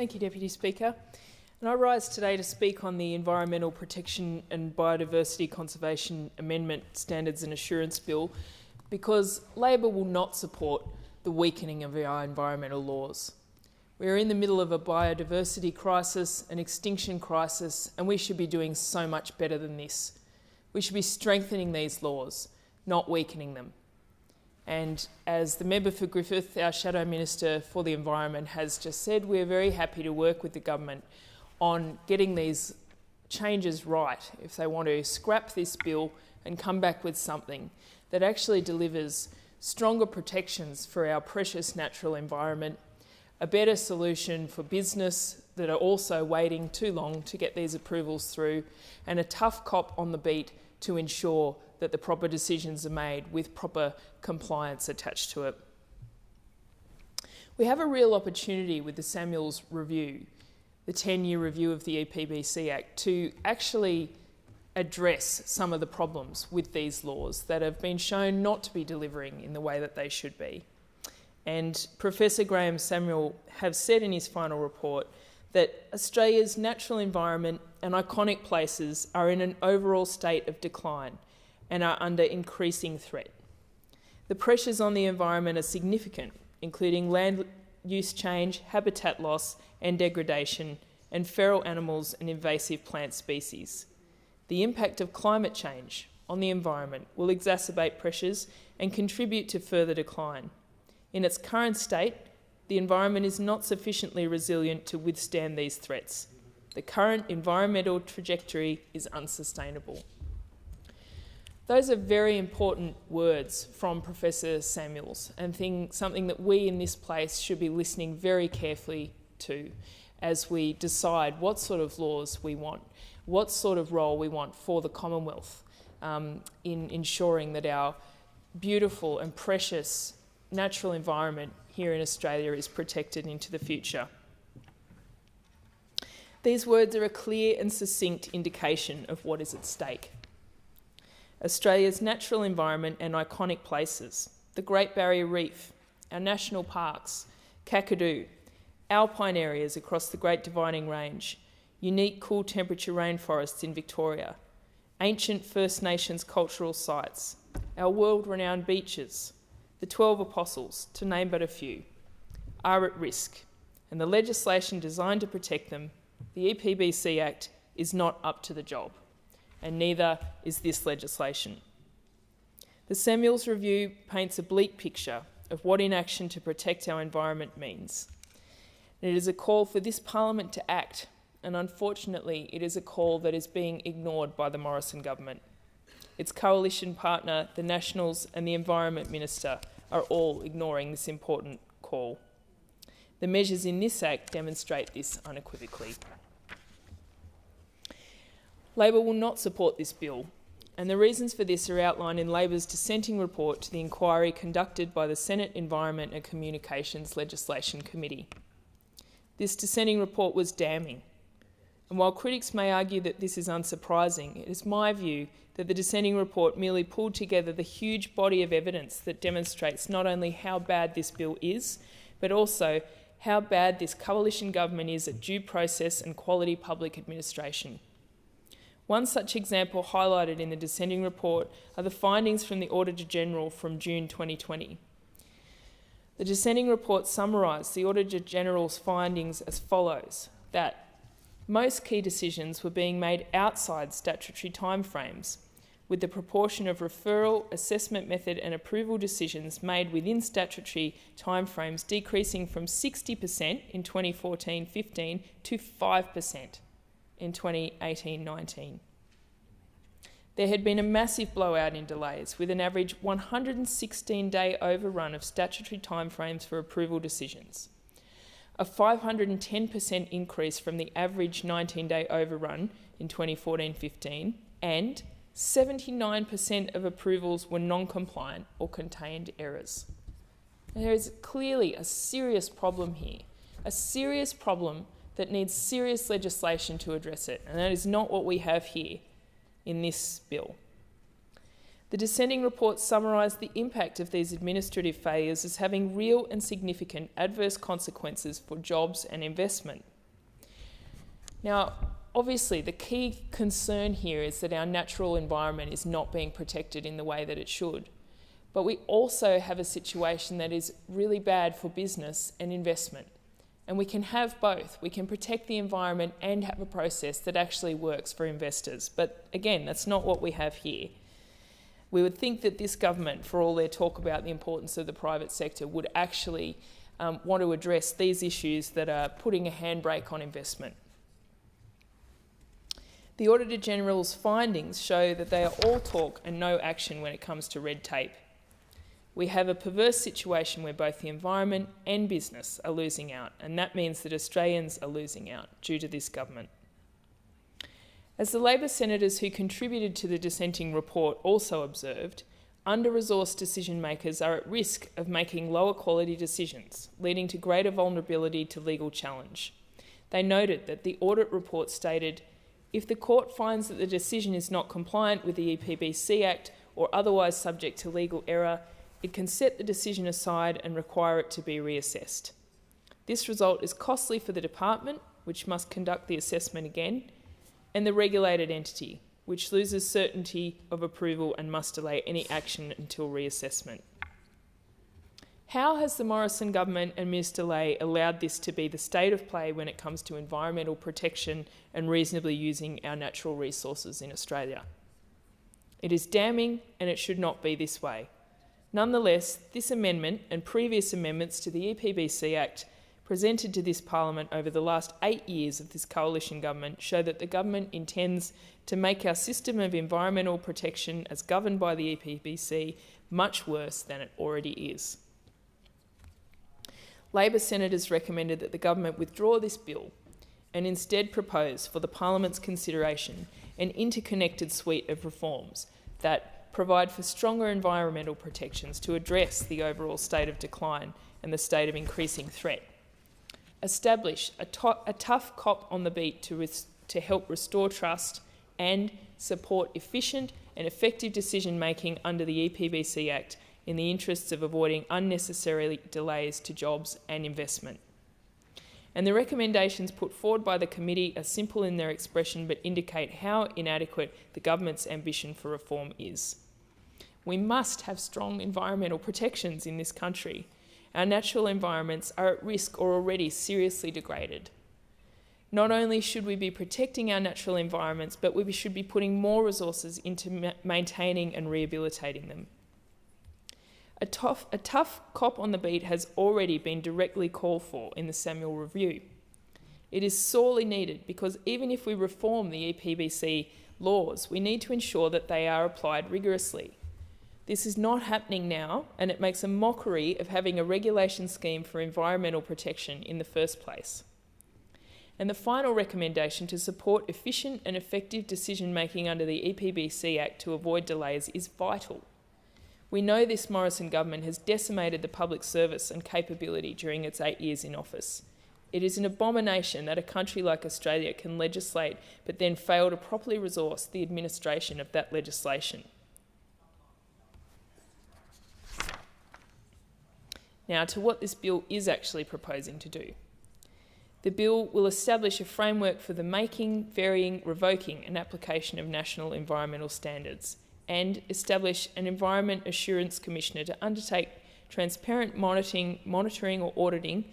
Thank you, Deputy Speaker. And I rise today to speak on the Environmental Protection and Biodiversity Conservation Amendment Standards and Assurance Bill because Labor will not support the weakening of our environmental laws. We are in the middle of a biodiversity crisis, an extinction crisis, and we should be doing so much better than this. We should be strengthening these laws, not weakening them. And as the member for Griffith, our Shadow Minister for the Environment, has just said, we are very happy to work with the government on getting these changes right if they want to scrap this bill and come back with something that actually delivers stronger protections for our precious natural environment, a better solution for business that are also waiting too long to get these approvals through, and a tough cop on the beat to ensure that the proper decisions are made with proper compliance attached to it. We have a real opportunity with the Samuels review, the 10-year review of the EPBC Act, to actually address some of the problems with these laws that have been shown not to be delivering in the way that they should be. And Professor Graham Samuel has said in his final report that Australia's natural environment and iconic places are in an overall state of decline and are under increasing threat. The pressures on the environment are significant, including land use change, habitat loss and degradation, and feral animals and invasive plant species. The impact of climate change on the environment will exacerbate pressures and contribute to further decline. In its current state, the environment is not sufficiently resilient to withstand these threats. The current environmental trajectory is unsustainable. Those are very important words from Professor Samuels and something that we in this place should be listening very carefully to as we decide what sort of laws we want, what sort of role we want for the Commonwealth in ensuring that our beautiful and precious natural environment here in Australia is protected into the future. These words are a clear and succinct indication of what is at stake. Australia's natural environment and iconic places, the Great Barrier Reef, our national parks, Kakadu, alpine areas across the Great Dividing Range, unique cool temperature rainforests in Victoria, ancient First Nations cultural sites, our world-renowned beaches, the 12 Apostles, to name but a few, are at risk, and the legislation designed to protect them, the EPBC Act, is not up to the job, and neither is this legislation. The Samuels Review paints a bleak picture of what inaction to protect our environment means. And it is a call for this Parliament to act, and unfortunately it is a call that is being ignored by the Morrison government. Its coalition partner, the Nationals and the Environment Minister, are all ignoring this important call. The measures in this Act demonstrate this unequivocally. Labor will not support this bill, and the reasons for this are outlined in Labor's dissenting report to the inquiry conducted by the Senate Environment and Communications Legislation Committee. This dissenting report was damning, and while critics may argue that this is unsurprising, it is my view that the dissenting report merely pulled together the huge body of evidence that demonstrates not only how bad this bill is, but also how bad this coalition government is at due process and quality public administration. One such example highlighted in the dissenting report are the findings from the Auditor-General from June 2020. The dissenting report summarised the Auditor-General's findings as follows: that most key decisions were being made outside statutory timeframes, with the proportion of referral, assessment method and approval decisions made within statutory timeframes decreasing from 60% in 2014-15 to 5% in 2018-19. There had been a massive blowout in delays, with an average 116-day overrun of statutory timeframes for approval decisions, a 510% increase from the average 19-day overrun in 2014-15, and 79% of approvals were non-compliant or contained errors. There is clearly a serious problem here, a serious problem that needs serious legislation to address it, and that is not what we have here in this bill. The dissenting report summarised the impact of these administrative failures as having real and significant adverse consequences for jobs and investment. Now, obviously, the key concern here is that our natural environment is not being protected in the way that it should. But we also have a situation that is really bad for business and investment. And we can have both. We can protect the environment and have a process that actually works for investors. But again, that's not what we have here. We would think that this government, for all their talk about the importance of the private sector, would actually want to address these issues that are putting a handbrake on investment. The Auditor General's findings show that they are all talk and no action when it comes to red tape. We have a perverse situation where both the environment and business are losing out, and that means that Australians are losing out due to this government. As the Labor senators who contributed to the dissenting report also observed, under-resourced decision-makers are at risk of making lower quality decisions, leading to greater vulnerability to legal challenge. They noted that the audit report stated, if the court finds that the decision is not compliant with the EPBC Act or otherwise subject to legal error, it can set the decision aside and require it to be reassessed. This result is costly for the department, which must conduct the assessment again, and the regulated entity, which loses certainty of approval and must delay any action until reassessment. How has the Morrison government and Minister Ley allowed this to be the state of play when it comes to environmental protection and reasonably using our natural resources in Australia? It is damning, and it should not be this way. Nonetheless, this amendment and previous amendments to the EPBC Act presented to this Parliament over the last 8 years of this coalition government show that the government intends to make our system of environmental protection as governed by the EPBC much worse than it already is. Labor senators recommended that the government withdraw this bill and instead propose for the Parliament's consideration an interconnected suite of reforms that provide for stronger environmental protections to address the overall state of decline and the state of increasing threat. Establish a tough cop on the beat to help restore trust and support efficient and effective decision-making under the EPBC Act in the interests of avoiding unnecessary delays to jobs and investment. And the recommendations put forward by the committee are simple in their expression but indicate how inadequate the government's ambition for reform is. We must have strong environmental protections in this country. Our natural environments are at risk or already seriously degraded. Not only should we be protecting our natural environments, but we should be putting more resources into maintaining and rehabilitating them. A tough cop on the beat has already been directly called for in the Samuel Review. It is sorely needed because even if we reform the EPBC laws, we need to ensure that they are applied rigorously. This is not happening now, and it makes a mockery of having a regulation scheme for environmental protection in the first place. And the final recommendation to support efficient and effective decision-making under the EPBC Act to avoid delays is vital. We know this Morrison government has decimated the public service and capability during its 8 years in office. It is an abomination that a country like Australia can legislate but then fail to properly resource the administration of that legislation. Now, to what this bill is actually proposing to do. The bill will establish a framework for the making, varying, revoking and application of national environmental standards and establish an Environment Assurance Commissioner to undertake transparent monitoring or auditing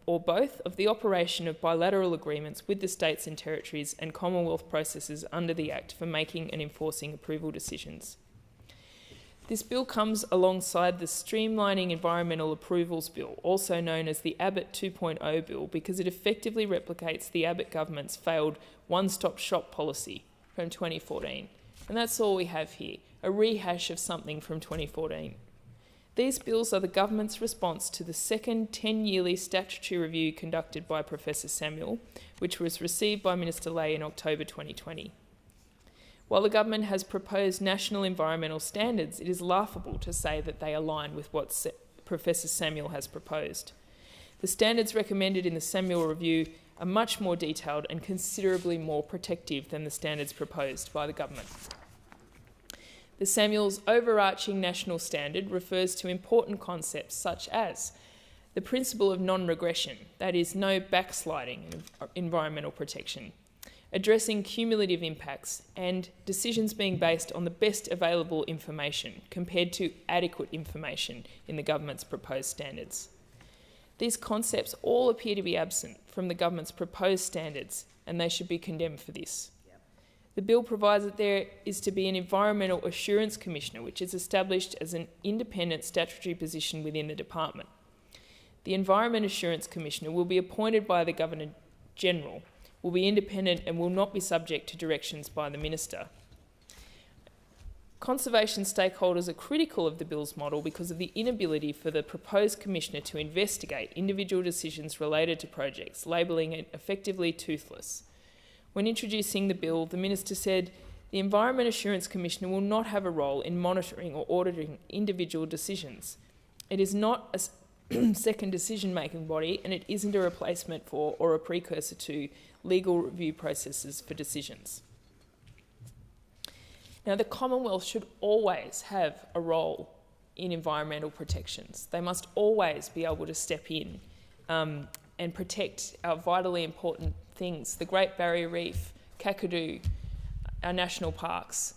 or both of the operation of bilateral agreements with the states and territories and Commonwealth processes under the Act for making and enforcing approval decisions. This bill comes alongside the Streamlining Environmental Approvals Bill, also known as the Abbott 2.0 Bill, because it effectively replicates the Abbott government's failed one-stop shop policy from 2014. And that's all we have here, a rehash of something from 2014. These bills are the government's response to the second 10-yearly statutory review conducted by Professor Samuel, which was received by Minister Ley in October 2020. While the government has proposed national environmental standards, it is laughable to say that they align with what Professor Samuel has proposed. The standards recommended in the Samuel Review are much more detailed and considerably more protective than the standards proposed by the government. The Samuel's overarching national standard refers to important concepts such as the principle of non-regression, that is, no backsliding in environmental protection, addressing cumulative impacts, and decisions being based on the best available information compared to adequate information in the government's proposed standards. These concepts all appear to be absent from the government's proposed standards, and they should be condemned for this. The bill provides that there is to be an Environmental Assurance Commissioner, which is established as an independent statutory position within the department. The Environment Assurance Commissioner will be appointed by the Governor-General, will be independent and will not be subject to directions by the Minister. Conservation stakeholders are critical of the bill's model because of the inability for the proposed Commissioner to investigate individual decisions related to projects, labelling it effectively toothless. When introducing the bill, the Minister said, "The Environment Assurance Commissioner will not have a role in monitoring or auditing individual decisions. It is not a second decision-making body, and it isn't a replacement for or a precursor to legal review processes for decisions." Now, the Commonwealth should always have a role in environmental protections. They must always be able to step in and protect our vitally important things, the Great Barrier Reef, Kakadu, our national parks.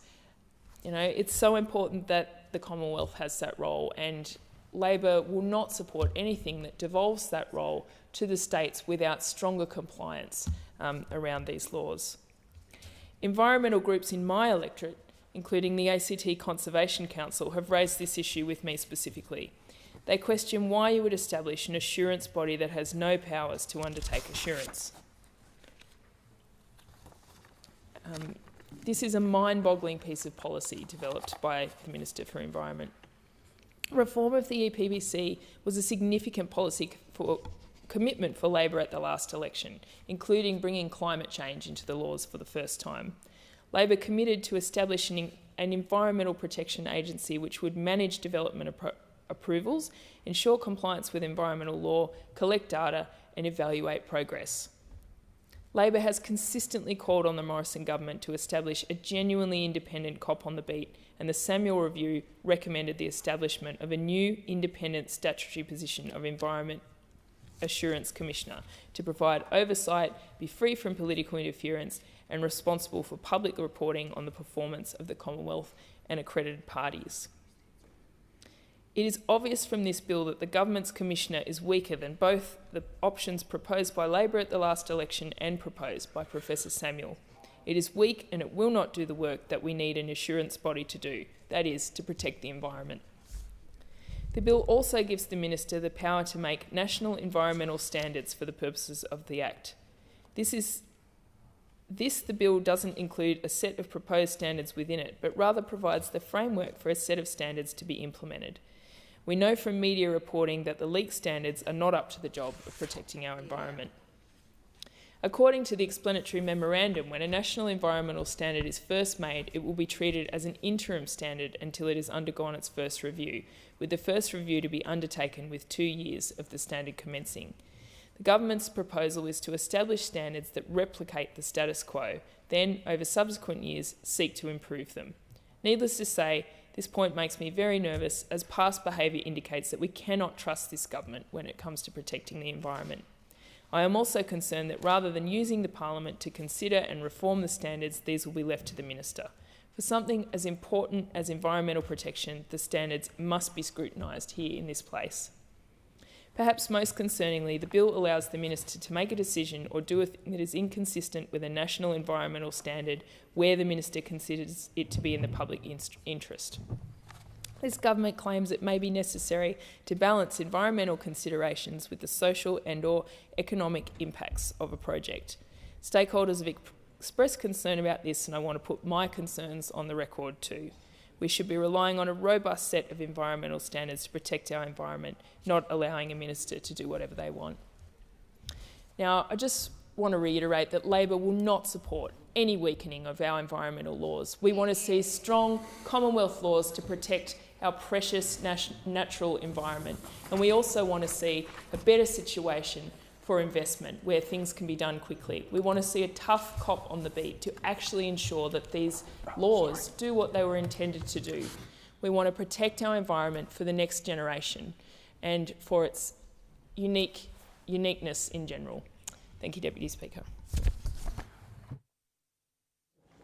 You know, it's so important that the Commonwealth has that role, and Labor will not support anything that devolves that role to the states without stronger compliance around these laws. Environmental groups in my electorate, including the ACT Conservation Council, have raised this issue with me specifically. They question why you would establish an assurance body that has no powers to undertake assurance. This is a mind-boggling piece of policy developed by the Minister for Environment. Reform of the EPBC was a significant policy commitment for Labor at the last election, including bringing climate change into the laws for the first time. Labor committed to establishing an environmental protection agency which would manage development approvals, ensure compliance with environmental law, collect data and evaluate progress. Labor has consistently called on the Morrison government to establish a genuinely independent cop on the beat, and the Samuel Review recommended the establishment of a new independent statutory position of Environment Assurance Commissioner to provide oversight, be free from political interference and responsible for public reporting on the performance of the Commonwealth and accredited parties. It is obvious from this bill that the government's commissioner is weaker than both the options proposed by Labor at the last election and proposed by Professor Samuel. It is weak and it will not do the work that we need an assurance body to do, that is, to protect the environment. The bill also gives the Minister the power to make national environmental standards for the purposes of the Act. The bill doesn't include a set of proposed standards within it, but rather provides the framework for a set of standards to be implemented. We know from media reporting that the leaked standards are not up to the job of protecting our environment. According to the explanatory memorandum, when a national environmental standard is first made, it will be treated as an interim standard until it has undergone its first review, with the first review to be undertaken with 2 years of the standard commencing. The government's proposal is to establish standards that replicate the status quo, then, over subsequent years, seek to improve them. Needless to say, this point makes me very nervous, as past behaviour indicates that we cannot trust this government when it comes to protecting the environment. I am also concerned that rather than using the Parliament to consider and reform the standards, these will be left to the Minister. For something as important as environmental protection, the standards must be scrutinised here in this place. Perhaps most concerningly, the bill allows the Minister to make a decision or do a thing that is inconsistent with a national environmental standard where the Minister considers it to be in the public interest. This government claims it may be necessary to balance environmental considerations with the social and/or economic impacts of a project. Stakeholders have expressed concern about this, and I want to put my concerns on the record too. We should be relying on a robust set of environmental standards to protect our environment, not allowing a minister to do whatever they want. Now, I just want to reiterate that Labor will not support any weakening of our environmental laws. We want to see strong Commonwealth laws to protect our precious natural environment, and we also want to see a better situation for investment where things can be done quickly. We want to see a tough cop on the beat to actually ensure that these laws do what they were intended to do. We want to protect our environment for the next generation and for its uniqueness in general. Thank you, Deputy Speaker.